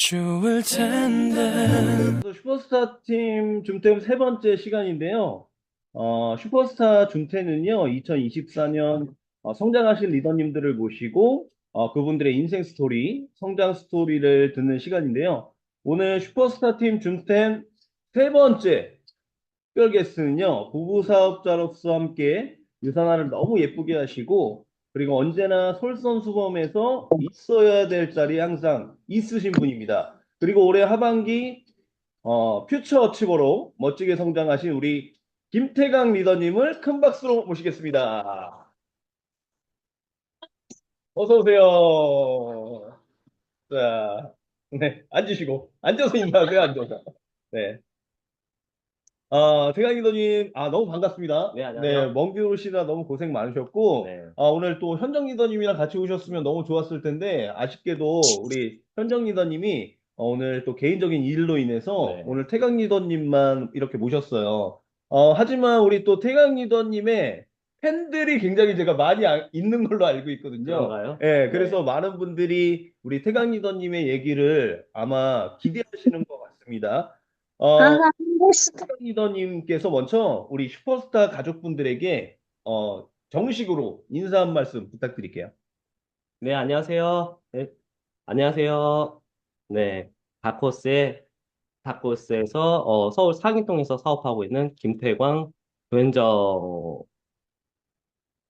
좋을 텐데. 슈퍼스타 팀 줌템 세 번째 시간인데요. 슈퍼스타 줌템은요, 2024년 성장하신 리더님들을 모시고 그분들의 인생 스토리, 성장 스토리를 듣는 시간인데요. 오늘 슈퍼스타 팀 줌템 세 번째 특별 게스트는요, 부부 사업자로서 함께 유산화를 너무 예쁘게 하시고, 그리고 언제나 솔선수범해서 있어야 될 자리 항상 있으신 분입니다. 그리고 올해 하반기 퓨처 어치버로 멋지게 성장하신 우리 김태강 리더님을 큰 박수로 모시겠습니다. 어서 오세요. 자, 네, 앉으시고 앉아서 인사하세요. 앉아서. 네. 태강 리더님, 너무 반갑습니다. 네, 네, 안녕하세요. 먼 길 오시느라 너무 고생 많으셨고, 네. 오늘 또 현정 리더님이랑 같이 오셨으면 너무 좋았을 텐데, 아쉽게도 우리 현정 리더님이 오늘 또 개인적인 일로 인해서 네. 오늘 태강 리더님만 이렇게 모셨어요. 하지만 우리 또 태강 리더님의 팬들이 굉장히 제가 많이 있는 걸로 알고 있거든요. 그런가요? 예, 네. 그래서 많은 분들이 우리 태강 리더님의 얘기를 아마 기대하시는 것 같습니다. 어, 아, 멋있다. 리더님께서 먼저 우리 슈퍼스타 가족분들에게 정식으로 인사 한 말씀 부탁드릴게요. 네, 안녕하세요. 네, 안녕하세요. 네. 다코스에서 서울 상인동에서 사업하고 있는 김태광 조현정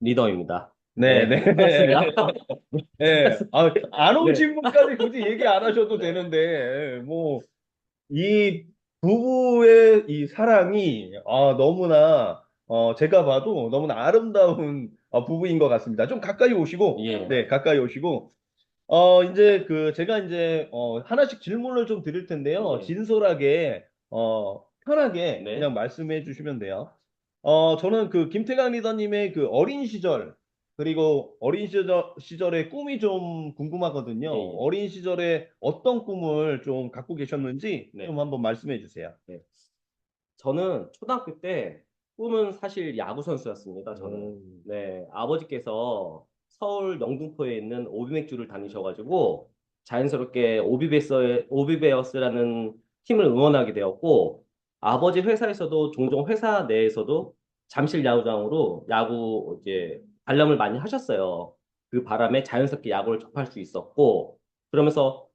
리더입니다. 네, 네, 네. 반갑습니다. 네. 안 네. 오신 분까지 굳이 얘기 안 하셔도 되는데, 뭐, 이 부부의 이 사랑이 너무나 제가 봐도 너무나 아름다운 부부인 것 같습니다. 좀 가까이 오시고, 예. 네, 가까이 오시고, 이제 제가 이제 하나씩 질문을 좀 드릴 텐데요. 예. 진솔하게 편하게 네. 그냥 말씀해 주시면 돼요. 저는 그 김태강 리더님의 그 어린 시절 그리고 어린 시절의 꿈이 좀 궁금하거든요. 예, 예. 어린 시절에 어떤 꿈을 좀 갖고 계셨는지 네. 좀 한번 말씀해 주세요. 네. 저는 초등학교 때 꿈은 사실 야구 선수였습니다. 저는. 음. 네, 아버지께서 서울 영등포에 있는 오비맥주를 다니셔가지고 자연스럽게 오비베어스라는 팀을 응원하게 되었고, 아버지 회사에서도 종종 회사 내에서도 잠실 야구장으로 야구 이제 관람을 많이 하셨어요. 그 바람에 자연스럽게 야구를 접할 수 있었고, 그러면서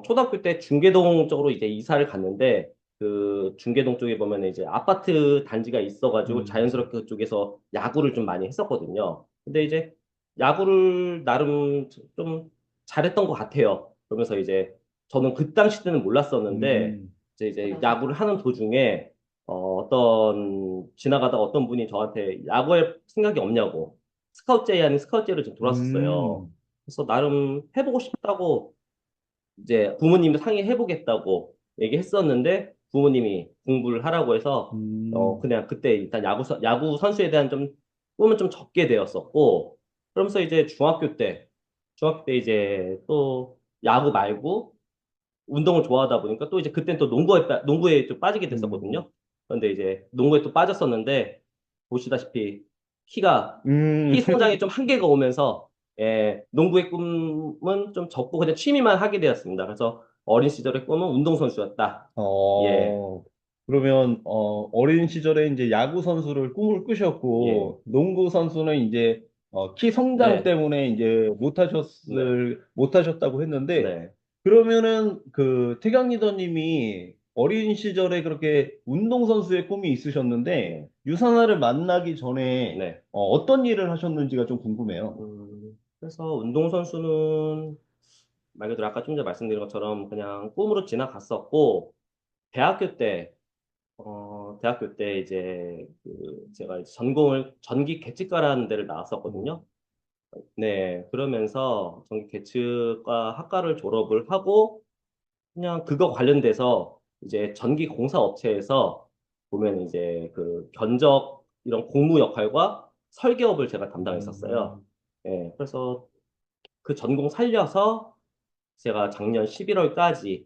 초등학교 때 중계동 쪽으로 이제 이사를 갔는데, 그 중계동 쪽에 보면 이제 아파트 단지가 있어가지고 음. 자연스럽게 그쪽에서 야구를 좀 많이 했었거든요. 근데 이제 야구를 나름 좀 잘했던 것 같아요. 그러면서 이제 저는 그 당시 때는 몰랐었는데 음. 이제 야구를 하는 도중에 어떤 지나가다가 어떤 분이 저한테 야구할 생각이 없냐고 스카우트제의 아닌 스카우트제를 좀 돌았었어요. 음. 그래서 나름 해보고 싶다고 이제 부모님도 상의해보겠다고 얘기했었는데 부모님이 공부를 하라고 해서 음. 그냥 그때 일단 야구 선수에 대한 좀 꿈은 좀 적게 되었었고 그러면서 이제 중학교 때 이제 또 야구 말고 운동을 좋아하다 보니까 또 이제 그땐 또 농구에 좀 빠지게 음. 됐었거든요. 그런데 이제 농구에 또 빠졌었는데 보시다시피 음. 키 성장에 좀 한계가 오면서 농구의 꿈은 좀 접고 그냥 취미만 하게 되었습니다. 그래서 어린 시절의 꿈은 운동선수였다. 예, 어, 그러면, 어린 시절에 이제 야구 선수를 꿈을 예, 꾸셨고, 농구 선수는 이제, 키 성장 네, 때문에 이제 네, 못하셨다고 했는데, 네, 그러면은 그 태경 리더님이 어린 시절에 그렇게 운동선수의 꿈이 있으셨는데, 네, 유산화를 만나기 전에, 네. 어떤 일을 하셨는지가 좀 궁금해요. 그래서 운동선수는 말 그대로 아까 좀 전에 말씀드린 것처럼 그냥 꿈으로 지나갔었고, 대학교 때 대학교 때 이제 그 제가 전기 계측과라는 데를 음. 나왔었거든요. 네, 그러면서 전기 계측과 학과를 졸업을 하고 그냥 그거 관련돼서 이제 전기 공사 업체에서 보면 이제 그 견적 이런 공무 역할과 설계업을 제가 담당했었어요. 음. 네, 그래서 그 전공 살려서 제가 작년 11월까지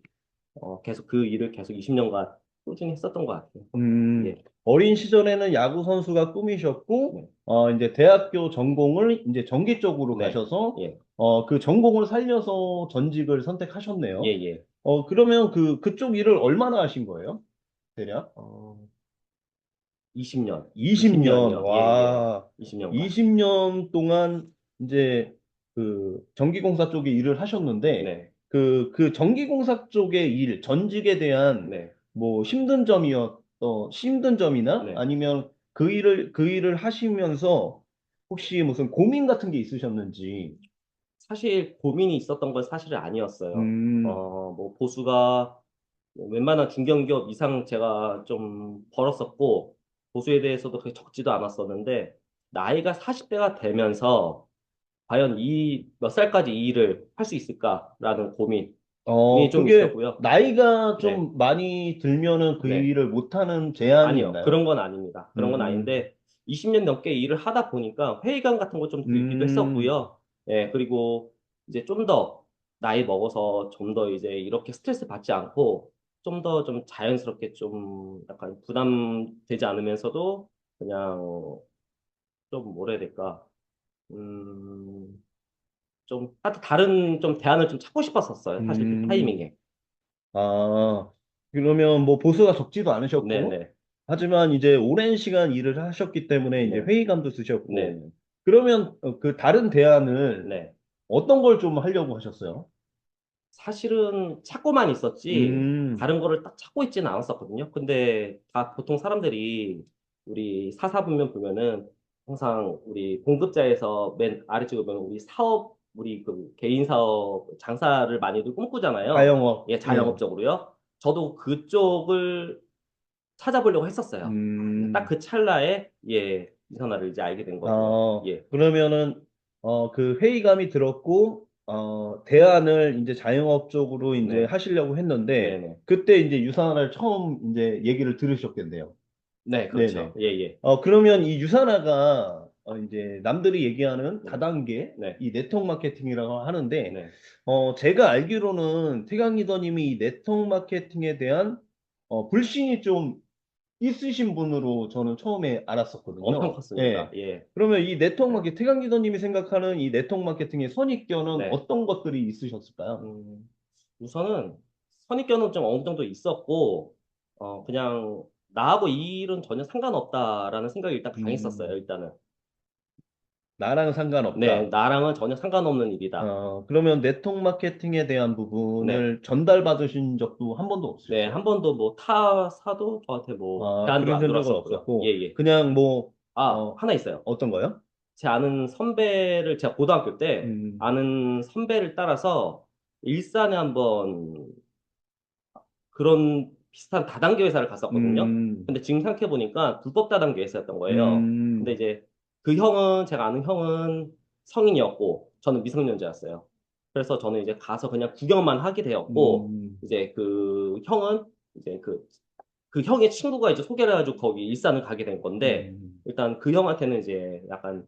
계속 그 일을 계속 20년간 꾸준히 했었던 것 같아요. 음, 예, 어린 시절에는 야구 선수가 꿈이셨고, 네, 이제 대학교 전공을 이제 전기 쪽으로 네, 가셔서, 예, 그 전공을 살려서 전직을 선택하셨네요. 예, 예. 그러면 그쪽 일을 얼마나 하신 거예요? 대략? 어, 20년. 20년, 20년이요. 예, 예. 와, 20년간. 20년 동안 이제 그 전기공사 쪽에 일을 하셨는데, 네. 그 전기공사 쪽의 일, 전직에 대한 네. 뭐 힘든 점이나 네. 아니면 그 일을 하시면서 혹시 무슨 고민 같은 게 있으셨는지. 사실 고민이 있었던 건 사실은 아니었어요. 음, 뭐 보수가 웬만한 중견기업 이상 제가 좀 벌었었고, 보수에 대해서도 그렇게 적지도 않았었는데, 나이가 40대가 되면서 과연 이 몇 살까지 이 일을 할 수 있을까라는 고민이 좀 그게 있었고요. 나이가 네, 좀 많이 들면은 그 네. 일을 못하는 제한이 아니요. 있나요? 그런 건 아닙니다. 그런 건 음, 아닌데, 20년 넘게 일을 하다 보니까 회의감 같은 거 좀 들기도 음, 했었고요. 예, 그리고 이제 좀 더 나이 먹어서 좀 더 이제 이렇게 스트레스 받지 않고 좀 더 좀 자연스럽게 좀 약간 부담되지 않으면서도 그냥 좀 뭐라 해야 될까. 음, 좀 다른 좀 대안을 좀 찾고 싶었었어요. 사실 그 음. 타이밍에. 아, 그러면 뭐 보수가 적지도 않으셨고, 네네. 하지만 이제 오랜 시간 일을 하셨기 때문에 이제 네. 회의감도 네. 쓰셨고, 네. 그러면 그 다른 대안을 네. 어떤 걸 좀 하려고 하셨어요? 사실은 찾고만 있었지 음, 다른 거를 딱 찾고 있지는 않았었거든요. 근데 다 보통 사람들이 우리 사사분면 보면은 항상 우리 공급자에서 맨 아래쪽에 보면 우리 사업 우리 그 개인 사업 장사를 많이들 꿈꾸잖아요. 자영업, 예, 예. 자영업적으로요. 저도 그쪽을 찾아보려고 했었어요. 딱 음. 그 찰나에 예, 이선화를 이제 알게 된 거죠. 예. 그러면은, 그 회의감이 들었고, 대안을 이제 자영업 쪽으로 이제 네. 하시려고 했는데, 네네. 그때 이제 유산화를 처음 이제 얘기를 들으셨겠네요. 네, 네네. 그렇죠. 예, 예. 그러면 이 유산화가 이제 남들이 얘기하는 네. 다단계, 네. 이 네트워크 마케팅이라고 하는데, 네. 제가 알기로는 태강 리더님이 이 네트워크 마케팅에 대한 불신이 좀 있으신 분으로 저는 처음에 엄청 알았었거든요. 컸습니다. 예. 예. 그러면 이 네트워크 네. 마케팅, 태강 리더님이 생각하는 이 네트워크 마케팅의 선입견은 네. 어떤 것들이 있으셨을까요? 음, 우선은 선입견은 좀 어느 정도 있었고, 그냥 나하고 이 일은 전혀 상관없다라는 생각이 일단 강했었어요, 음, 일단은. 나랑 네, 상관없다. 나랑은 전혀 상관없는 일이다. 그러면 네트워크 마케팅에 대한 네. 부분을 전달받으신 적도 한 번도 네, 없으셨어요? 한 번도 뭐 타사도 저한테 뭐 제안도 안 그러신 적은 들어왔었고요. 예, 없었고, 예. 그냥 뭐, 아, 하나 있어요. 어떤 거요? 제 아는 선배를 제가 고등학교 때 음, 아는 선배를 따라서 일산에 한번 그런 비슷한 다단계 회사를 갔었거든요. 음, 근데 지금 생각해보니까 불법 다단계 회사였던 거예요. 근데 음, 이제 그 형은, 제가 아는 형은 성인이었고, 저는 미성년자였어요. 그래서 저는 이제 가서 그냥 구경만 하게 되었고, 음, 이제 그 형은, 이제 그 형의 친구가 이제 소개를 해가지고 거기 일산을 가게 된 건데, 음, 일단 그 형한테는 이제 약간,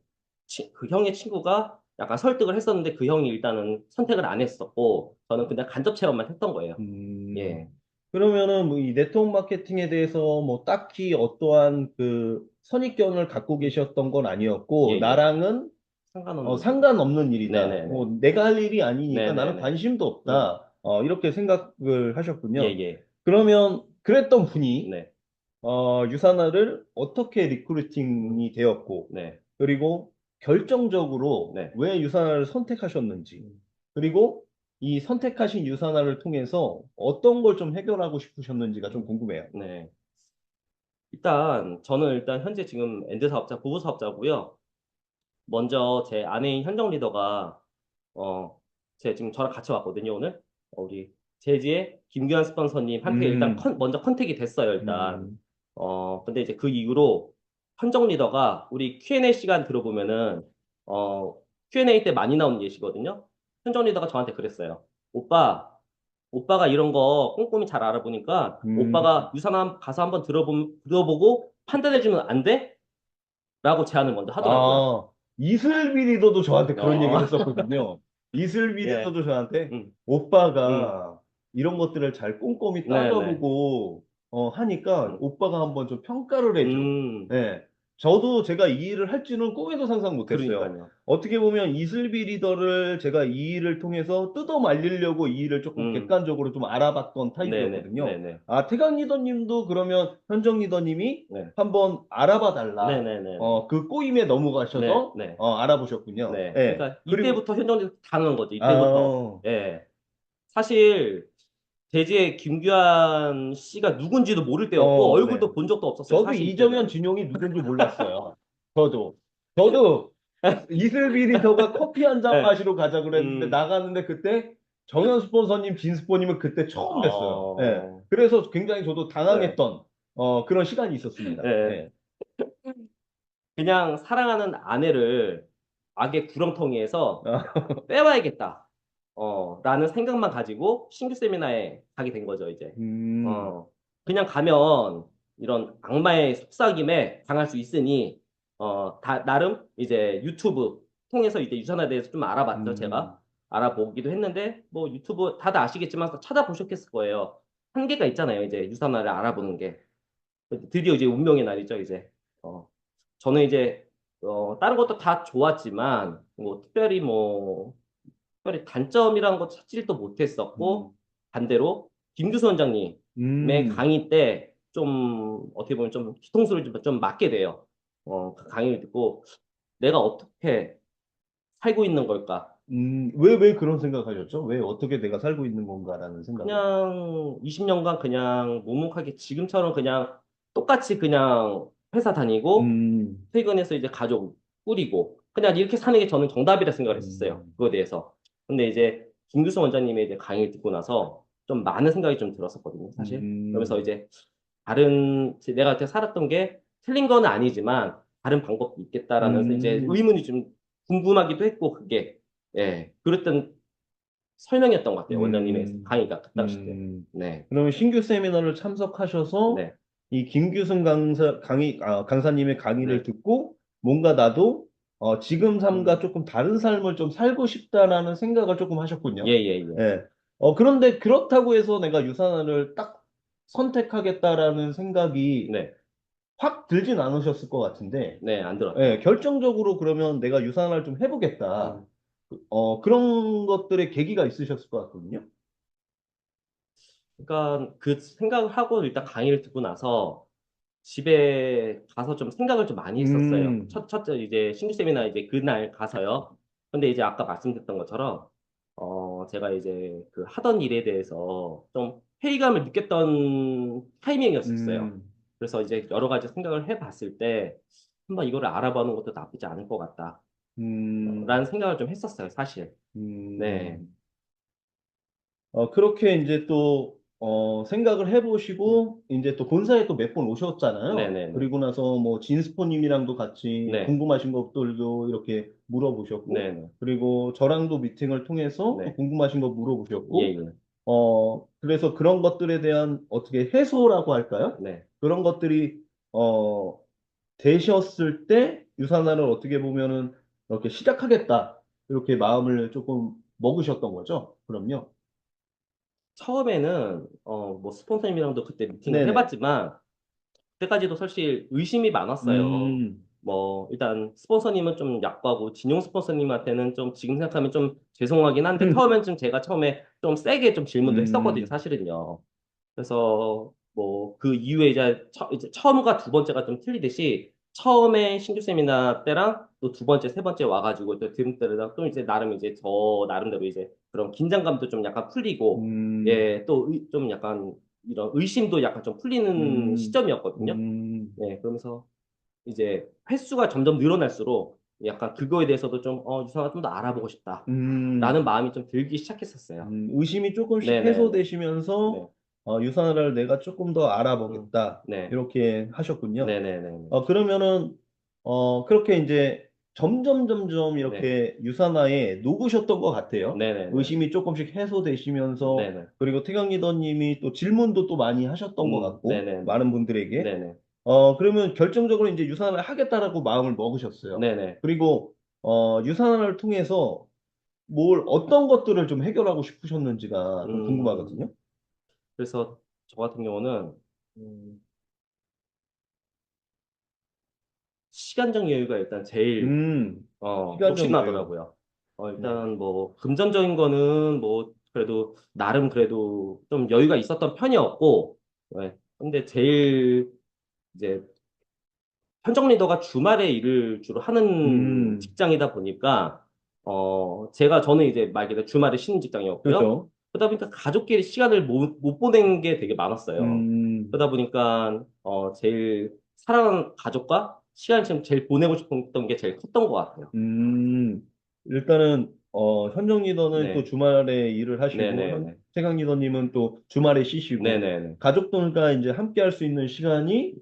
그 형의 친구가 약간 설득을 했었는데 그 형이 일단은 선택을 안 했었고, 저는 그냥 간접 체험만 했던 거예요. 음. 예. 그러면은 뭐 이 네트워크 마케팅에 대해서 뭐 딱히 어떠한 그 선입견을 갖고 계셨던 건 예, 아니었고, 예. 나랑은 상관없는 일이다. 상관없는 일이다. 네네네. 뭐 내가 할 일이 아니니까 나는 네네네. 관심도 네. 없다. 이렇게 생각을 예, 하셨군요. 예. 그러면 그랬던 분이 네. 유사나를 어떻게 리크루팅이 되었고, 네. 그리고 결정적으로 네. 왜 유사나를 선택하셨는지, 음, 그리고 이 선택하신 유사나를 통해서 어떤 걸 좀 해결하고 싶으셨는지가 좀 궁금해요. 네. 일단, 저는 일단 현재 지금 엔드 사업자, 부부 사업자고요. 먼저 제 아내인 현정 리더가, 어, 제 지금 저랑 같이 왔거든요, 오늘. 우리 제지의 김규환 스폰서님한테 일단 음, 먼저 컨택이 됐어요, 일단. 음, 근데 이제 그 이후로 현정 리더가 우리 Q&A 시간 들어보면은, 어, Q&A 때 많이 나오는 예시거든요. 현정 리더가 저한테 그랬어요. 오빠가 이런 거 꼼꼼히 잘 알아보니까 음. 오빠가 유산함 가서 한번 들어보고 판단해주면 안 돼? 라고 제안을 먼저 하더라고요. 아, 이슬비 리더도 저한테 그런 어, 얘기를 했었거든요. 이슬비 예, 리더도 저한테 음, 음, 오빠가 이런 것들을 잘 꼼꼼히 네네, 따져보고 하니까 음, 오빠가 한번 좀 평가를 해줘. 음, 네. 저도 제가 이 일을 할지는 꿈에도 상상 못했어요. 그러니까요. 어떻게 보면 이슬비 리더를 제가 이 일을 통해서 뜯어 말리려고 이 일을 조금 객관적으로 좀 알아봤던 네네, 타입이었거든요. 네네, 아, 태강 리더님도 그러면 현정 리더님이 네, 한번 알아봐 달라. 네네네, 그 꼬임에 네, 넘어가셔서 네, 알아보셨군요. 네. 예. 그러니까 그리고 이때부터 현정이 당한 거죠. 이때부터. 아, 예. 사실 대지에 김규환 씨가 누군지도 모를 때였고 네. 얼굴도 본 적도 없었어요. 저도 사실 이정현 이때는. 진용이 누군지 몰랐어요. 저도 이슬비 리더가 커피 한 잔 네. 마시러 가자 그랬는데 음. 나갔는데 그때 정현 스폰서님, 진 스포님은 그때 처음 뵀어요. 예. 어. 그래서 굉장히 저도 네. 당황했던 그런 시간이 있었습니다. 네. 예. 그냥 사랑하는 아내를 악의 구렁텅이에서 아, 빼와야겠다. 라는 생각만 가지고 신규 세미나에 가게 된 거죠, 이제. 음, 어, 그냥 가면 이런 악마의 속삭임에 당할 수 있으니, 나름 이제 유튜브 통해서 이제 유산에 대해서 좀 알아봤죠, 음, 제가. 알아보기도 했는데, 뭐 유튜브 다들 아시겠지만 찾아보셨겠을 거예요. 한계가 있잖아요, 이제 유산화를 알아보는 게. 드디어 이제 운명의 날이죠, 이제. 어, 저는 이제, 다른 것도 다 좋았지만, 특별히 단점이라는 거 찾지도 못했었고, 음, 반대로, 김규수 원장님의 음, 강의 때 좀, 어떻게 보면 좀 뒤통수를 좀 맞게 돼요. 그 강의를 듣고, 내가 어떻게 살고 있는 걸까? 왜 그런 생각하셨죠? 왜 어떻게 내가 살고 있는 건가라는 생각을? 그냥 20년간 그냥 묵묵하게 지금처럼 그냥 똑같이 그냥 회사 다니고, 음, 퇴근해서 이제 가족 꾸리고 그냥 이렇게 사는 게 저는 정답이라 생각을 했었어요. 음, 그거에 대해서. 근데 이제 김규수 원장님의 이제 강의를 듣고 나서 좀 많은 생각이 좀 들었었거든요, 사실. 그러면서 음, 이제 내가 그때 살았던 게 틀린 건 아니지만 다른 방법도 있겠다라는 이제 음, 의문이 좀 궁금하기도 했고 그게 그랬던 설명이었던 것 같아요. 원장님의 음, 강의가 그 당시 때. 음. 네, 그러면 신규 세미나를 참석하셔서 네, 이 김규승 강사님의 강의를 네. 듣고 뭔가 나도 지금 삶과 음. 조금 다른 삶을 좀 살고 싶다라는 생각을 조금 예, 하셨군요. 예, 예. 예. 그런데 그렇다고 해서 내가 유산화를 딱 선택하겠다라는 생각이 네, 확 들진 않으셨을 것 같은데, 네, 안 예, 들었죠. 결정적으로 그러면 내가 유산화를 좀 해보겠다. 음. 그런 것들의 계기가 있으셨을 것 같거든요. 그러니까 그 생각을 하고 일단 강의를 듣고 나서 집에 가서 좀 생각을 좀 많이 했었어요. 음, 첫째 이제 신규 세미나 이제 그날 가서요. 근데 이제 아까 말씀드렸던 것처럼 제가 이제 그 하던 일에 대해서 좀 회의감을 느꼈던 타이밍이었었어요. 음, 그래서 이제 여러 가지 생각을 해봤을 때 한번 이거를 알아보는 것도 나쁘지 않을 것 같다. 라는 음, 생각을 좀 했었어요, 사실. 네, 음. 그렇게 이제 또, 생각을 해보시고, 이제 또 본사에 또 몇 번 오셨잖아요. 네네네. 그리고 나서 뭐, 진스포님이랑도 같이 네, 궁금하신 것들도 이렇게 물어보셨고, 네네. 그리고 저랑도 미팅을 통해서 또 네, 궁금하신 거 예, 물어보셨고, 예. 그래서 그런 것들에 대한 어떻게 해소라고 할까요? 네. 그런 것들이, 어, 되셨을 때, 유산화를 어떻게 보면은, 이렇게 시작하겠다. 이렇게 마음을 조금 먹으셨던 거죠? 그럼요. 처음에는 뭐 스폰서님이랑도 그때 미팅을 네네. 해봤지만 그때까지도 사실 의심이 많았어요. 음, 뭐 일단 스폰서님은 좀 약하고 진용 스폰서님한테는 좀 지금 생각하면 좀 죄송하긴 한데 처음엔 좀 제가 처음에 좀 세게 좀 질문도 했었거든요, 음, 사실은요. 그래서 뭐 그 이후에 이제 처음과 두 번째가 좀 틀리듯이 처음에 신규 세미나 때랑 또 두 번째, 세 번째 와가지고 또 들은 때랑 또 이제 나름 이제 저 나름대로 이제 그런 긴장감도 좀 약간 풀리고 음, 또 좀 약간 이런 의심도 약간 좀 풀리는 음, 시점이었거든요. 음, 그러면서 이제 횟수가 점점 늘어날수록 약간 그거에 대해서도 좀 유성아 좀 더 알아보고 싶다라는 음, 마음이 좀 들기 시작했었어요. 의심이 조금씩 네네네. 해소되시면서, 네. 유산화를 내가 조금 더 음, 알아보겠다. 네. 이렇게 하셨군요. 네네네네. 그러면은, 그렇게 이제 점점 네. 이렇게 유산화에 녹으셨던 것 같아요. 네네네. 의심이 조금씩 해소되시면서, 네네. 그리고 태경 리더님이 또 질문도 또 많이 하셨던 것 같고, 네네네. 많은 분들에게. 네네. 그러면 결정적으로 이제 유산화를 하겠다라고 마음을 먹으셨어요. 네네. 그리고, 유산화를 통해서 어떤 것들을 좀 해결하고 싶으셨는지가 좀 궁금하거든요. 음, 그래서 저 같은 경우는, 음, 시간적 여유가 일단 제일 시간적 욕심 여유. 나더라고요. 일단 뭐 금전적인 거는 뭐 그래도 나름 그래도 좀 여유가 있었던 편이었고, 네. 근데 제일 이제 현장 리더가 주말에 일을 주로 하는 음, 직장이다 보니까 저는 이제 말 그대로 주말에 쉬는 직장이었고요. 그렇죠. 그러다 보니까 가족끼리 시간을 못 보낸 게 되게 많았어요. 음, 그러다 보니까 제일 사랑하는 가족과 시간을 지금 제일 보내고 싶었던 게 제일 컸던 것 같아요. 일단은, 현정 리더는 또 네, 주말에 일을 네, 하시고, 네, 네, 태강 리더님은 또 주말에 네, 쉬시고, 네, 네. 가족들과 이제 함께 할 수 있는 시간이,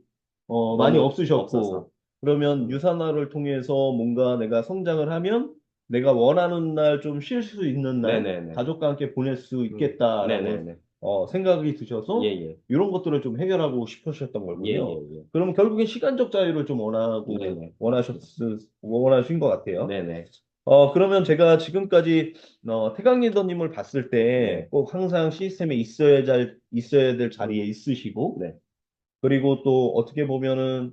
많이 너무 없어서. 없으셨고, 그러면 음, 유산화를 통해서 뭔가 내가 성장을 하면 내가 원하는 날 좀 쉴 수 있는 네, 날, 네, 네, 가족과 함께 보낼 수 네, 네, 있겠다라고, 네. 생각이 예, 드셔서, 예, 이런 것들을 좀 해결하고 싶으셨던 예, 예, 거군요. 예. 그럼 결국엔 시간적 자유를 좀 네, 네, 원하신 것 같아요. 네, 네, 그러면 제가 지금까지 태강 리더님을 봤을 때 네, 꼭 항상 시스템에 있어야 될 자리에 있으시고 네, 그리고 또 어떻게 보면은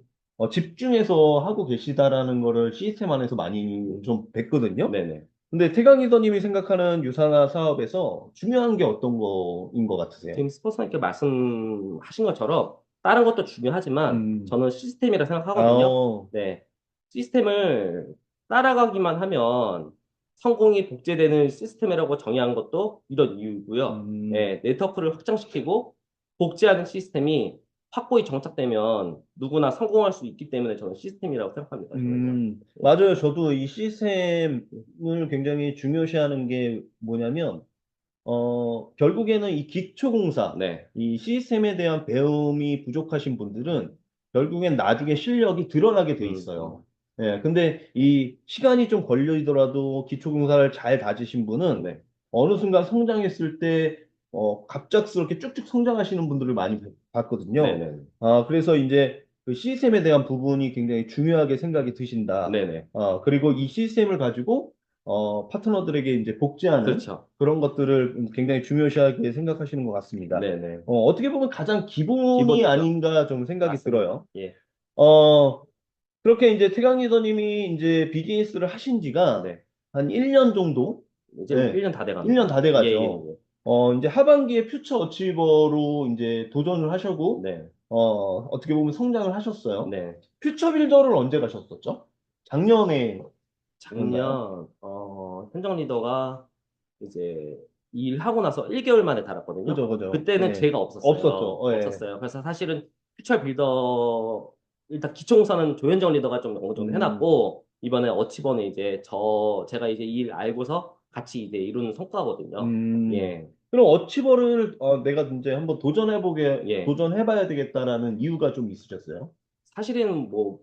집중해서 하고 계시다라는 거를 시스템 안에서 많이 좀 뵀거든요. 네, 네. 근데 태강 리더님이 생각하는 유산화 사업에서 중요한 게 어떤 거인 것 같으세요? 지금 스포츠님께 말씀하신 것처럼 다른 것도 중요하지만 음, 저는 시스템이라 아, 생각하거든요. 네. 시스템을 따라가기만 하면 성공이 복제되는 시스템이라고 정의한 것도 이런 이유고요. 음, 네, 네트워크를 확장시키고 복제하는 시스템이 확고히 정착되면 누구나 성공할 수 있기 때문에 저는 시스템이라고 생각합니다. 저는요. 네. 맞아요. 저도 이 시스템을 굉장히 중요시하는 게 뭐냐면 결국에는 이 기초공사, 네. 이 시스템에 대한 배움이 부족하신 분들은 결국엔 나중에 실력이 드러나게 돼 음, 음. 있어요. 예, 근데 이 시간이 좀 걸리더라도 기초공사를 잘 다지신 분은 네. 어느 순간 성장했을 때, 갑작스럽게 쭉쭉 성장하시는 분들을 많이 봤거든요. 네네. 그래서 이제 그 시스템에 대한 부분이 굉장히 중요하게 생각이 드신다. 네네. 그리고 이 시스템을 가지고, 파트너들에게 이제 복제하는 그렇죠. 그런 것들을 굉장히 중요시하게 생각하시는 것 같습니다. 네네. 어떻게 보면 가장 기본이 기본이죠. 아닌가 좀 생각이 맞습니다. 들어요. 예. 어, 그렇게 이제 태강 리더님이 이제 비즈니스를 하신 지가 네. 한 1년 정도? 이제 네, 1년 다 1년 돼갑니다. 다 예, 예, 돼가죠. 예. 이제 하반기에 퓨처 어치버로 이제 도전을 하시고, 네. 어떻게 보면 성장을 하셨어요. 네. 퓨처 빌더를 언제 가셨었죠? 작년에 그런가요? 작년, 현정 리더가 이제 일하고 나서 1개월 만에 달았거든요. 그죠, 그죠. 그때는 예. 제가 없었죠. 예. 없었어요. 그래서 사실은 퓨처 빌더, 일단 기초공사는 조현정 리더가 좀 어느 정도 음, 해놨고, 이번에 어치버는 이제 제가 이제 일 알고서 같이 이제 이루는 성과거든요. 음. 예, 그럼 어치버를 내가 이제 한번 예. 도전해봐야 되겠다라는 이유가 좀 있으셨어요? 사실은 뭐,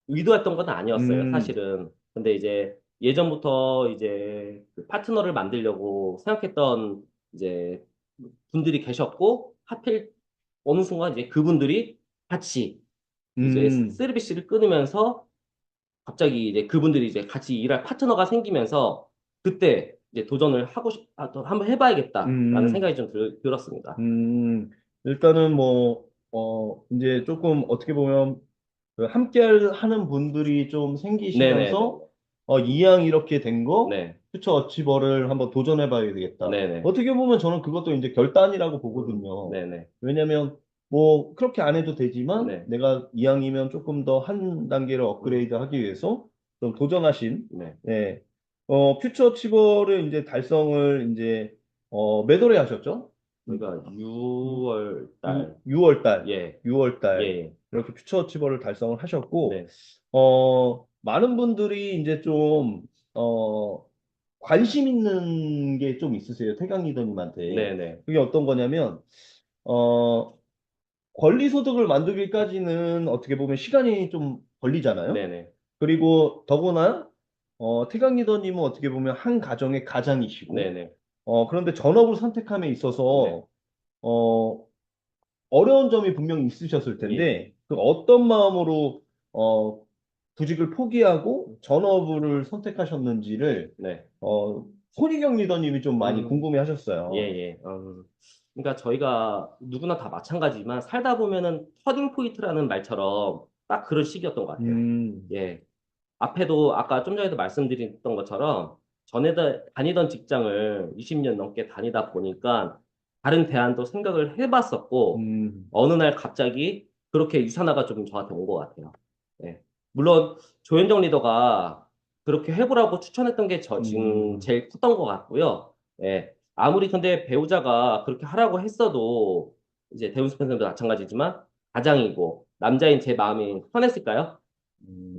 의도했던 건 아니었어요, 음, 사실은. 근데 이제 예전부터 이제 그 파트너를 만들려고 생각했던 이제 분들이 계셨고, 하필 어느 순간 이제 그분들이 같이 이제 음, 서비스를 끊으면서 갑자기 이제 그분들이 이제 같이 일할 파트너가 생기면서 그때 이제 도전을 또 한번 해봐야겠다라는 음, 생각이 좀 들었습니다. 일단은 뭐, 이제 조금 어떻게 보면 그 함께 하는 분들이 좀 네네네. 생기시면서 이왕 이렇게 된 거, 네. 퓨처 어치버를 한번 도전해봐야 되겠다. 네네. 어떻게 보면 저는 그것도 이제 결단이라고 보거든요. 네네. 왜냐면 뭐 그렇게 안 해도 되지만 네. 내가 이왕이면 조금 더 한 단계를 음, 업그레이드 하기 위해서 좀 도전하신, 네. 네. 퓨처 어치버를 이제 달성을 이제 몇 월에 하셨죠? 저희가 6월 달, 6월 달, 예, 6월 예, 달 예. 이렇게 퓨처 어치버를 달성을 하셨고 네, 많은 분들이 이제 좀 관심 있는 게 좀 있으세요. 태강 네, 리더님한테. 네, 그게 어떤 거냐면 어 권리소득을 만들기까지는 어떻게 보면 시간이 좀 걸리잖아요. 네, 네, 그리고 더구나 태강 리더님은 어떻게 보면 한 가정의 네, 가장이시고 네, 그런데 전업을 선택함에 네, 있어서 어, 어려운 점이 분명히 있으셨을 예, 텐데, 그 어떤 마음으로, 어, 구직을 포기하고 전업을 선택하셨는지를, 네. 손희경 리더님이 좀 많이 음, 궁금해 예, 하셨어요. 예. 그러니까 저희가 누구나 다 마찬가지지만 살다 보면은 터닝 포인트라는 말처럼 딱 그런 시기였던 것 같아요. 음, 예. 앞에도 아까 좀 전에도 말씀드렸던 것처럼 전에 다니던 직장을 20년 넘게 다니다 보니까 다른 대안도 생각을 해봤었고 음, 어느 날 갑자기 그렇게 유산화가 좀 저한테 온 것 같아요. 예. 물론 조현정 리더가 그렇게 해보라고 추천했던 게 저 지금 음, 제일 컸던 것 같고요. 예. 아무리 근데 배우자가 그렇게 하라고 했어도 이제 대훈 스펜서도 마찬가지지만 가장이고 남자인 제 마음이 편했을까요?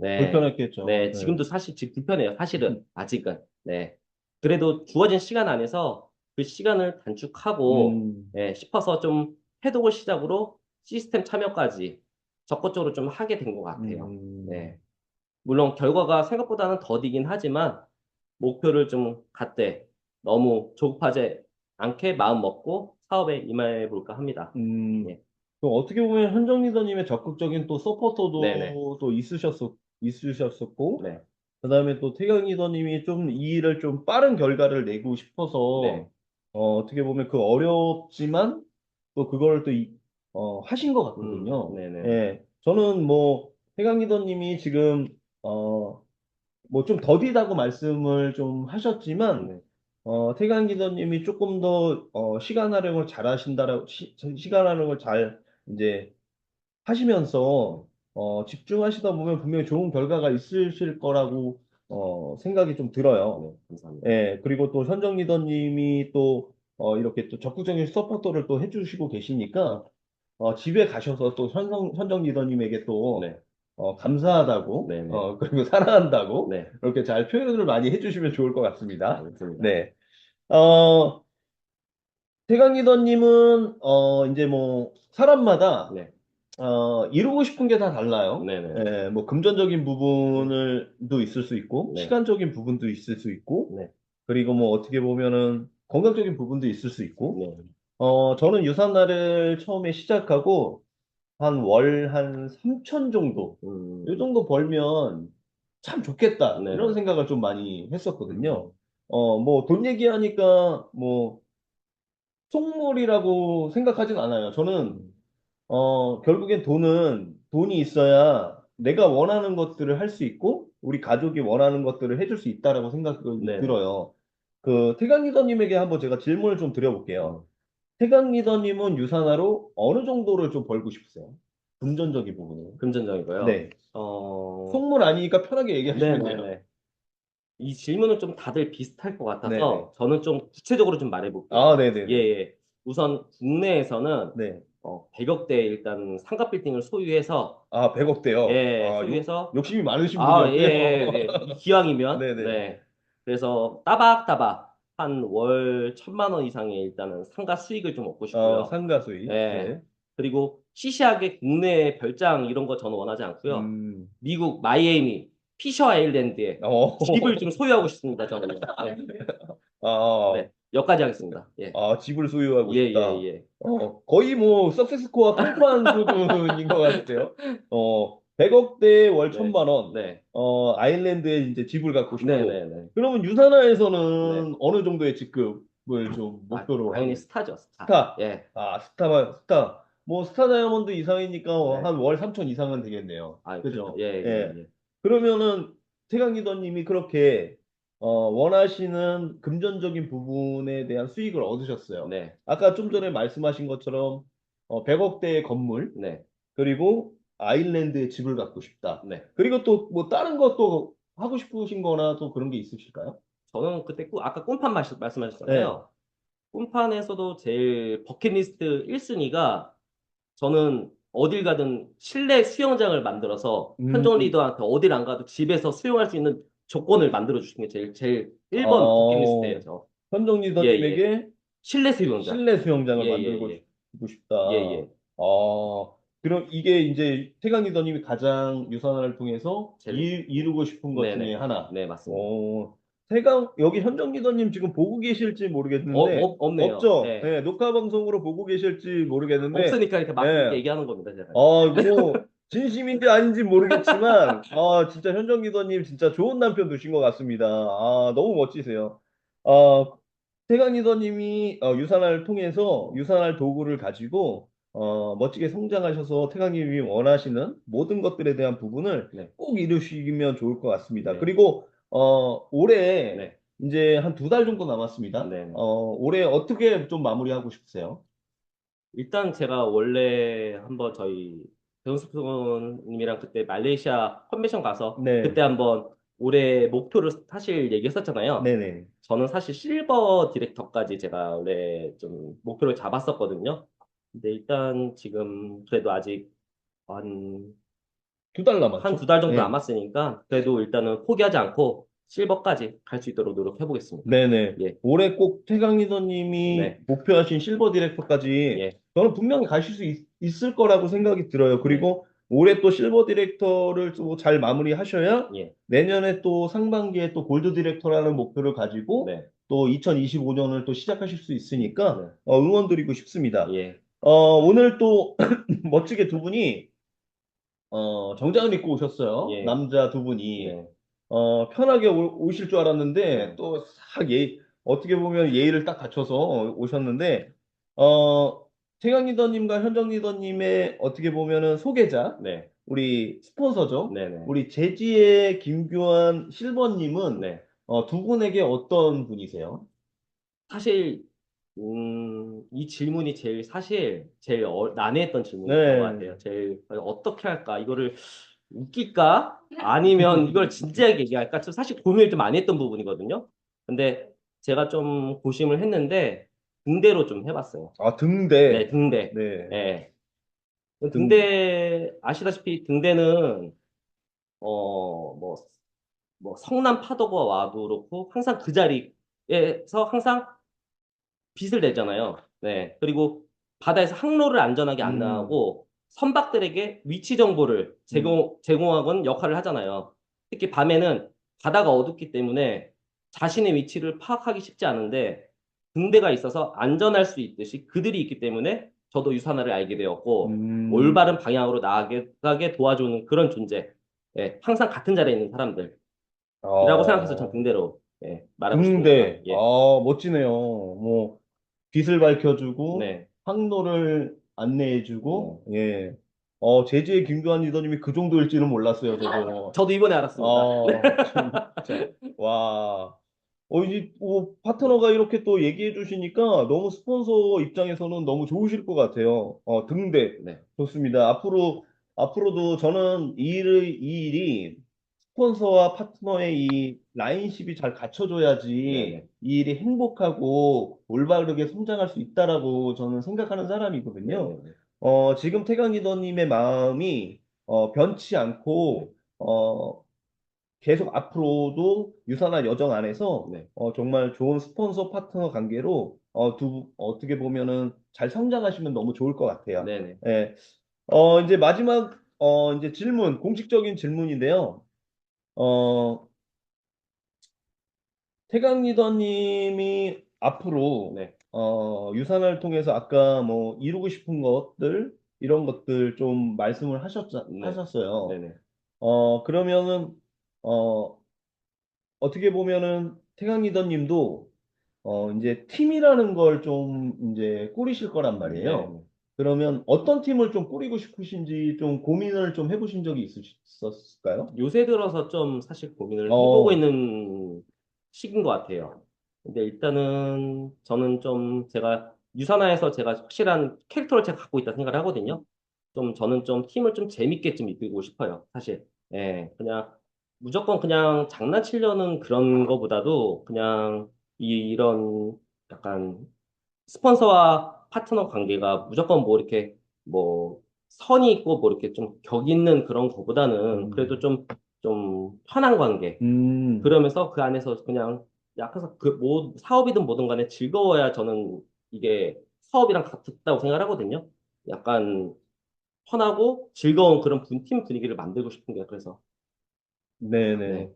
네. 불편했겠죠. 네. 네. 지금도 사실 지금 불편해요. 사실은. 아직은. 네. 그래도 주어진 시간 안에서 그 시간을 단축하고, 음, 예, 싶어서 좀 해독을 시작으로 시스템 참여까지 적극적으로 좀 하게 된 것 같아요. 음, 네. 물론 결과가 생각보다는 더디긴 하지만 목표를 좀 갖되 너무 조급하지 않게 마음 먹고 사업에 임해 볼까 합니다. 음. 예. 그 어떻게 보면 현정 리더님의 적극적인 또 네네. 서포터도 또 있으셨었고, 네. 그다음에 또 태경 리더님이 좀 이 일을 좀 빠른 결과를 내고 싶어서, 네. 어떻게 보면 그 어렵지만 또 그걸 또 하신 것 같거든요. 네네. 예. 저는 뭐, 태경 리더님이 지금, 뭐 좀 더디다고 말씀을 좀 하셨지만, 네. 태강 기자님이 조금 더 시간 활용을 잘 하신다라고 시간 활용을 잘 이제 하시면서 집중하시다 보면 분명히 좋은 결과가 있으실 거라고 생각이 좀 들어요. 네. 감사합니다. 예, 그리고 또 현정 리더님이 또 이렇게 또 적극적인 서포터를 또 해주시고 계시니까 집에 가셔서 또 현정 리더님에게 또 네. 감사하다고 네네. 그리고 사랑한다고 네. 이렇게 잘 표현을 많이 해주시면 좋을 것 같습니다. 알겠습니다. 네. 어, 태강 리더님은 이제 뭐 사람마다 네. 이루고 싶은 게 다 달라요. 네네. 예, 뭐 금전적인 네. 부분을도 있을 수 있고 네. 시간적인 부분도 있을 수 있고 네. 그리고 뭐 어떻게 보면은 건강적인 부분도 있을 수 있고 네. 저는 유산날을 처음에 시작하고 한 월 한 3천 정도 이 음, 정도 벌면 참 좋겠다 이런 네네. 생각을 좀 많이 했었거든요. 음, 뭐 돈 얘기하니까 뭐 속물이라고 생각하진 않아요. 저는 음, 결국엔 돈이 있어야 내가 원하는 것들을 할 수 있고, 우리 가족이 원하는 것들을 해줄 수 있다라고 생각이 네네. 들어요. 그, 태강 리더님에게 한번 제가 질문을 좀 드려볼게요. 음, 태강 리더님은 유산화로 어느 정도를 좀 벌고 싶으세요? 금전적인 부분은. 금전적이고요. 네. 어, 속물 아니니까 편하게 얘기하시면 돼요. 네네네. 이 질문은 좀 다들 비슷할 것 네네. 같아서 저는 좀 구체적으로 좀 아, 말해볼게요. 예, 네네네. 예. 우선 국내에서는 네. 100억대 일단 상가 빌딩을 소유해서 아, 100억대요. 예, 아, 소유해서 욕심이 많으신 아, 예, 분이었네요. 예, 예. 기왕이면 네네. 네. 그래서 따박따박 한 월 1,000만 원 이상의 일단은 상가 수익을 좀 얻고 싶고요. 상가 수익. 예. 네. 그리고 시시하게 국내 별장 이런 거 저는 원하지 않고요. 음. 미국 마이애미 피셔 아일랜드에 집을 어, 좀 소유하고 싶습니다, 저는요. 네. 아, 네. 여기까지 하겠습니다. 예. 집을 소유하고 예, 예, 싶다. 예. 거의 뭐, 석세스코어 깜판 수준인 것 같은데요. 100억대 월 네. 1,000만 원. 네. 아일랜드에 이제 집을 갖고 네, 싶고. 네, 네. 그러면 네. 유산화에서는 어느 정도의 직급을 좀 아, 목표로 당연히 하고, 스타죠, 스타. 스타. 예. 스타. 뭐, 스타 다이아몬드 이상이니까 네. 한 월 3천 이상은 되겠네요. 아, 그죠. 그죠? 예, 예, 예. 예. 그러면은, 태강기도님이 그렇게, 원하시는 금전적인 부분에 대한 수익을 얻으셨어요. 네. 아까 좀 전에 말씀하신 것처럼, 100억대의 건물, 네. 그리고 아일랜드에 집을 갖고 싶다. 네. 그리고 또 뭐 다른 것도 하고 싶으신 거나 또 그런 게 있으실까요? 저는 그때 아까 꿈판 네. 말씀하셨잖아요. 꿈판에서도 제일 버킷리스트 1순위가 저는 어딜 가든 실내 수영장을 만들어서 현정 음, 리더한테 어딜 안 가도 집에서 수영할 수 있는 조건을 만들어 주시는 게 제일 1번 버킷리스트예요, 어, 저. 현정 예, 예. 리더님에게 실내 수영장. 실내 수영장을 예, 예, 만들고 예. 싶고 싶다. 예, 예. 그럼 이게 이제 태강 리더님이 가장 유산화를 통해서 제일, 이루고 싶은 것 중에 네네. 하나. 네, 맞습니다. 여기 현정 리더님 지금 보고 계실지 모르겠는데, 없네요. 없죠? 예. 예, 녹화 방송으로 보고 계실지 모르겠는데, 없으니까 이렇게 막 이렇게 예, 얘기하는 겁니다, 제가. 뭐, 진심인지 아닌지 모르겠지만, 진짜 현정 리더님 진짜 좋은 남편 두신 것 같습니다. 너무 멋지세요. 어, 태강 리더님이 유산화를 통해서 유산화 도구를 가지고 멋지게 성장하셔서 태강님이 원하시는 모든 것들에 대한 부분을 네, 꼭 이루시면 좋을 것 같습니다. 네, 그리고 올해 네, 이제 한 2달 정도 남았습니다. 네. 네. 올해 어떻게 좀 마무리하고 싶으세요? 일단 제가 원래 한번 저희 배우스님이랑 그때 말레이시아 컨벤션 가서 네, 그때 한번 올해 목표를 사실 얘기했었잖아요. 네네. 저는 사실 실버 디렉터까지 제가 원래 좀 목표를 잡았었거든요. 근데 일단 지금 그래도 아직 한, 2달 한 남았죠? 두 달 정도 네. 남았으니까 그래도 일단은 포기하지 않고 실버까지 갈 수 있도록 노력해 보겠습니다. 네네. 예, 올해 꼭 태강 리더님이 네, 목표하신 실버 디렉터까지 예, 저는 분명히 가실 수 있을 거라고 생각이 들어요. 네, 그리고 올해 또 실버 디렉터를 또 잘 마무리하셔야 예, 내년에 또 상반기에 또 골드 디렉터라는 목표를 가지고 네, 또 2025년을 또 시작하실 수 있으니까 네, 응원드리고 싶습니다. 예, 오늘 또 멋지게 두 분이 정장을 입고 오셨어요. 예, 남자 두 분이. 네, 편하게 오실 줄 알았는데, 네. 또 싹 어떻게 보면 예의를 딱 갖춰서 오셨는데, 어, 태강 리더님과 현정 리더님의 어떻게 보면은 소개자, 네. 우리 스폰서죠. 네네. 우리 제지의 김규환 실버님은 네. 두 분에게 어떤 분이세요? 사실, 이 질문이 제일 난해했던 질문이었던 것 네. 같아요. 제일, 어떻게 할까? 이거를 웃길까? 아니면 이걸 진지하게 얘기할까? 좀 사실 고민을 좀 많이 했던 부분이거든요. 근데 제가 좀 고심을 했는데, 등대로 좀 해봤어요. 아, 네, 등대. 등대. 네. 네. 등대. 등대, 아시다시피 등대는, 뭐, 성남 파도가 와도 그렇고, 항상 그 자리에서 항상 빚을 내잖아요. 네. 그리고 바다에서 항로를 안전하게 음, 안내하고 선박들에게 위치 정보를 음, 제공하는 역할을 하잖아요. 특히 밤에는 바다가 어둡기 때문에 자신의 위치를 파악하기 쉽지 않은데 등대가 있어서 안전할 수 있듯이 그들이 있기 때문에 저도 유산화를 알게 되었고 음. 올바른 방향으로 나아가게 도와주는 그런 존재. 예, 항상 같은 자리에 있는 사람들이라고 생각해서 전 어, 등대로 말하고 싶습니다. 등대. 예. 멋지네요. 뭐, 빛을 밝혀주고, 네. 항로를 네. 안내해주고, 예. 제지의 김교환 리더님이 그 정도일지는 몰랐어요, 저도. 저도 이번에 알았습니다. 진짜. 와. 이제, 파트너가 이렇게 또 얘기해 주시니까 너무 스폰서 입장에서는 너무 좋으실 것 같아요. 등대. 네, 좋습니다. 앞으로도 저는 이 일이 스폰서와 파트너의 이 라인십이 잘 네, 갖춰져야지 네, 이 일이 행복하고 올바르게 성장할 수 있다라고 저는 생각하는 네, 사람이거든요. 네, 지금 태강 리더님의 마음이 변치 네, 않고 계속 앞으로도 유산한 여정 안에서 네, 정말 좋은 스폰서 파트너 관계로 어떻게 보면은 잘 성장하시면 너무 좋을 것 같아요. 네, 네. 예. 이제 마지막 이제 공식적인 질문인데요. 어, 태강 리더님이 앞으로 네, 유산을 통해서 아까 뭐 이루고 싶은 것들 이런 것들 좀 말씀을 네, 네, 하셨어요. 네. 그러면은 어, 어떻게 보면은 태강 리더님도 이제 팀이라는 걸 좀 이제 꾸리실 거란 네, 말이에요. 네. 그러면 어떤 팀을 좀 꾸리고 싶으신지 좀 고민을 좀 해보신 적이 있으셨을까요? 요새 들어서 좀 사실 고민을 해보고 어, 있는 시기인 것 같아요. 근데 일단은 저는 좀 제가 유산화에서 제가 확실한 캐릭터를 제가 갖고 있다 생각을 하거든요. 좀 저는 좀 팀을 좀 재밌게 좀 이끌고 싶어요. 사실. 예, 그냥 무조건 그냥 장난치려는 그런 거보다도 그냥 이런 약간 스폰서와 파트너 관계가 무조건 뭐 이렇게 뭐 선이 있고 뭐 이렇게 좀 격 있는 그런 거보다는 그래도 음, 좀 편한 관계. 음, 그러면서 그 안에서 그냥 약해서 그 뭐 사업이든 뭐든 간에 즐거워야 저는 이게 사업이랑 같다고 생각을 하거든요. 약간 편하고 즐거운 그런 팀 분위기를 만들고 싶은 게 그래서 네네. 네,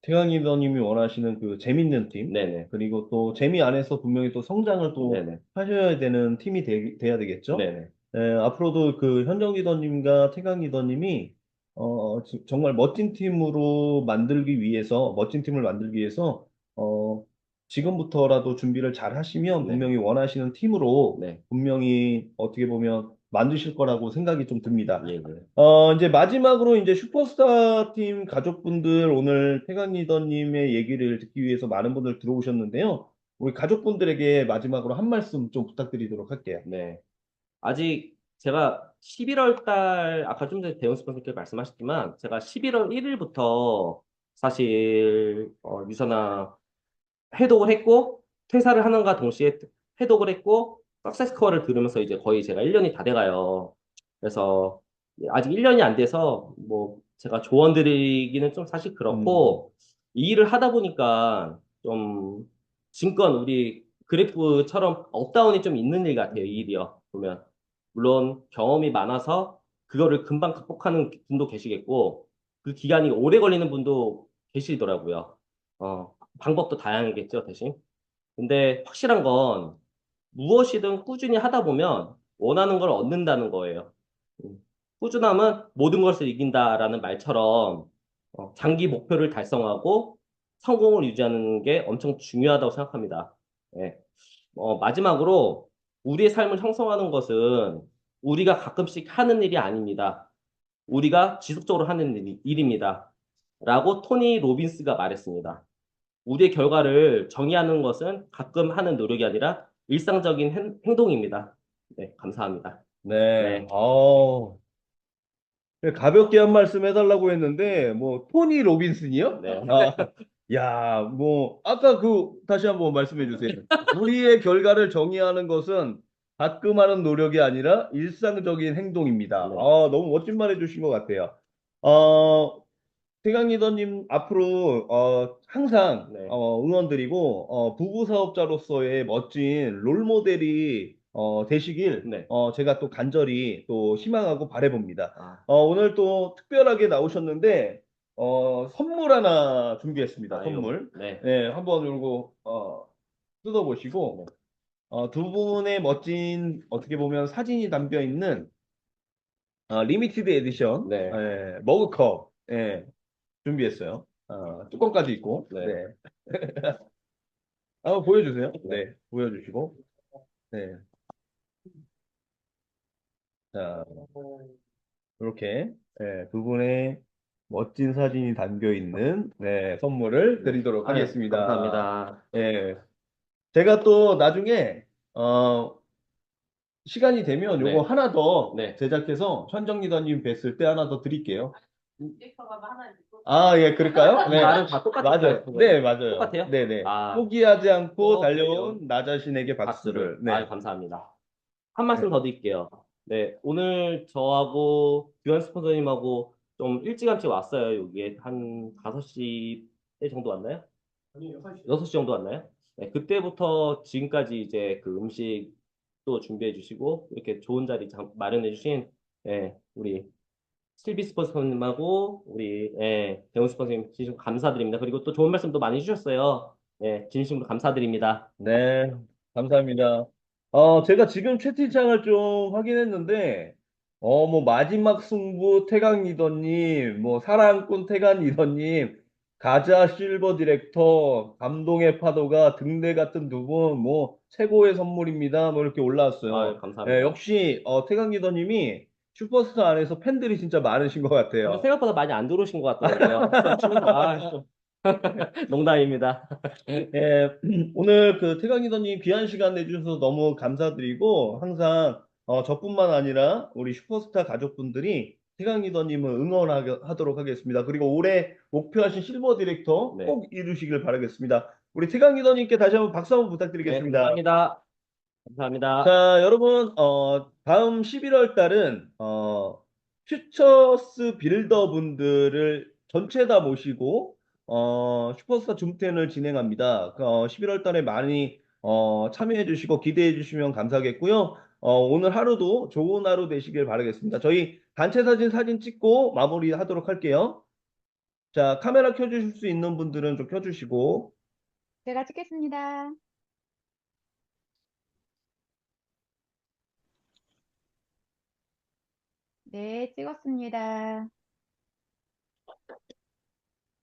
태강 리더님이 원하시는 그 재밌는 팀, 네네, 그리고 또 재미 안에서 분명히 또 성장을 또 네네, 하셔야 되는 팀이 돼야 되겠죠? 네네, 앞으로도 그 현정 리더님과 태강 리더님이 정말 멋진 팀을 만들기 위해서 어, 지금부터라도 준비를 잘 하시면 네, 분명히 원하시는 팀으로 네, 분명히 어떻게 보면 만드실 거라고 생각이 좀 듭니다. 예, 예. 이제 마지막으로 이제 슈퍼스타 팀 가족분들 오늘 태강 리더님의 얘기를 듣기 위해서 많은 분들 들어오셨는데요. 우리 가족분들에게 마지막으로 한 말씀 좀 부탁드리도록 할게요. 네. 아직 제가 11월 달, 아까 좀 전에 대형 스폰서께 말씀하셨지만, 제가 11월 1일부터 사실, 유선화 해독을 했고, 퇴사를 하는가 동시에 해독을 했고, 석세스 스코어를 들으면서 이제 거의 제가 1년이 다 돼가요. 그래서 아직 1년이 안 돼서, 뭐, 제가 조언 드리기는 좀 사실 음, 그렇고, 이 일을 하다 보니까 좀, 지금껏 우리 그래프처럼 업다운이 좀 있는 일 같아요, 이 일이요. 보면. 물론 경험이 많아서 그거를 금방 극복하는 분도 계시겠고, 그 기간이 오래 걸리는 분도 계시더라고요. 방법도 다양하겠죠, 대신. 근데 확실한 건 무엇이든 꾸준히 하다 보면 원하는 걸 얻는다는 거예요. 음. 꾸준함은 모든 것을 이긴다라는 말처럼 장기 목표를 달성하고 성공을 유지하는 게 엄청 중요하다고 생각합니다. 예. 마지막으로 우리의 삶을 형성하는 것은 우리가 가끔씩 하는 일이 아닙니다. 우리가 지속적으로 하는 일입니다. 라고 토니 로빈스가 말했습니다. 우리의 결과를 정의하는 것은 가끔 하는 노력이 아니라 일상적인 행동입니다. 네, 감사합니다. 네. 네, 가볍게 한 말씀 해달라고 했는데, 뭐, 토니 로빈슨이요? 네, 야, 뭐, 아까 다시 한번 말씀해 주세요. 우리의 결과를 정의하는 것은 가끔 하는 노력이 아니라 일상적인 행동입니다. 네, 너무 멋진 말 해주신 것 같아요. 어, 태강 리더님 앞으로 항상 네, 응원드리고 부부 사업자로서의 멋진 롤 모델이 되시길 네. 제가 또 간절히 또 희망하고 바라봅니다. 아, 오늘 또 특별하게 나오셨는데 선물 하나 준비했습니다. 아유, 선물. 네, 네, 한번 요거 뜯어보시고 네, 두 분의 멋진 어떻게 보면 사진이 담겨 있는 리미티드 에디션 네, 머그컵. 준비했어요. 뚜껑까지 있고. 네. 네, 한번 보여주세요. 네. 네. 보여주시고. 네. 자, 이렇게 두 분의 멋진 사진이 담겨 있는 선물을 드리도록 아유, 하겠습니다. 감사합니다. 예. 제가 또 나중에 시간이 되면 요거 네, 하나 더 네. 제작해서 현정 리더님 뵀을 때 하나 더 드릴게요. 아, 예, 그럴까요? 네. 말은 다 똑같을까요, 맞아요. 그거는? 네, 맞아요. 똑같아요? 네네. 아, 포기하지 않고 꼭 달려온 달려온 나 자신에게 박수를. 박수를. 아유, 네. 감사합니다. 한 네. 말씀 더 드릴게요. 네, 오늘 저하고 규현 스폰서님하고 좀 일찌감치 왔어요. 여기에 한 5시 정도 왔나요? 6시 정도 왔나요? 네, 그때부터 지금까지 이제 그 음식도 준비해 주시고 이렇게 좋은 자리 마련해 주신 우리 실비 스폰서님하고 우리 대훈 스폰서님 진심 감사드립니다. 그리고 또 좋은 말씀도 많이 해주셨어요. 진심으로 감사드립니다. 네, 감사합니다. 제가 지금 채팅창을 좀 확인했는데, 뭐, 마지막 승부 태강 리더님, 뭐, 사랑꾼 태강 리더님, 가자 실버 디렉터, 감동의 파도가 등대 같은 두 분, 뭐, 최고의 선물입니다. 뭐, 이렇게 아유, 올라왔어요. 감사합니다. 역시, 태강 리더님이 슈퍼스타 안에서 팬들이 진짜 많으신 것 근데 같아요. 생각보다 많이 안 들어오신 것 같더라고요. 좀 치면서 좀 농담입니다. 예, 오늘 태강 리더님 귀한 시간 내주셔서 너무 감사드리고 항상 저뿐만 아니라 우리 슈퍼스타 가족분들이 태강 리더님을 응원하도록 하겠습니다. 그리고 올해 목표하신 실버 디렉터 네, 꼭 이루시길 바라겠습니다. 우리 태강 리더님께 다시 한번 박수 한번 네, 부탁드리겠습니다. 감사합니다. 감사합니다. 자, 여러분, 다음 11월 달은, 퓨처스 빌더 분들을 전체 다 모시고, 슈퍼스타 줌텐을 진행합니다. 11월 달에 많이, 참여해 주시고 기대해 주시면 감사하겠고요. 오늘 하루도 좋은 하루 되시길 바라겠습니다. 저희 단체 사진 찍고 마무리 하도록 할게요. 자, 카메라 켜주실 수 있는 분들은 좀 켜주시고, 제가 찍겠습니다. 네, 찍었습니다.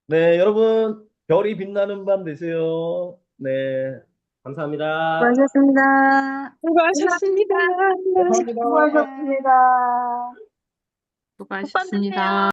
네, 여러분, 별이 빛나는 밤 되세요. 네. 감사합니다. 수고하셨습니다. 수고하셨습니다. 감사합니다. 수고하셨습니다. 수고하셨습니다.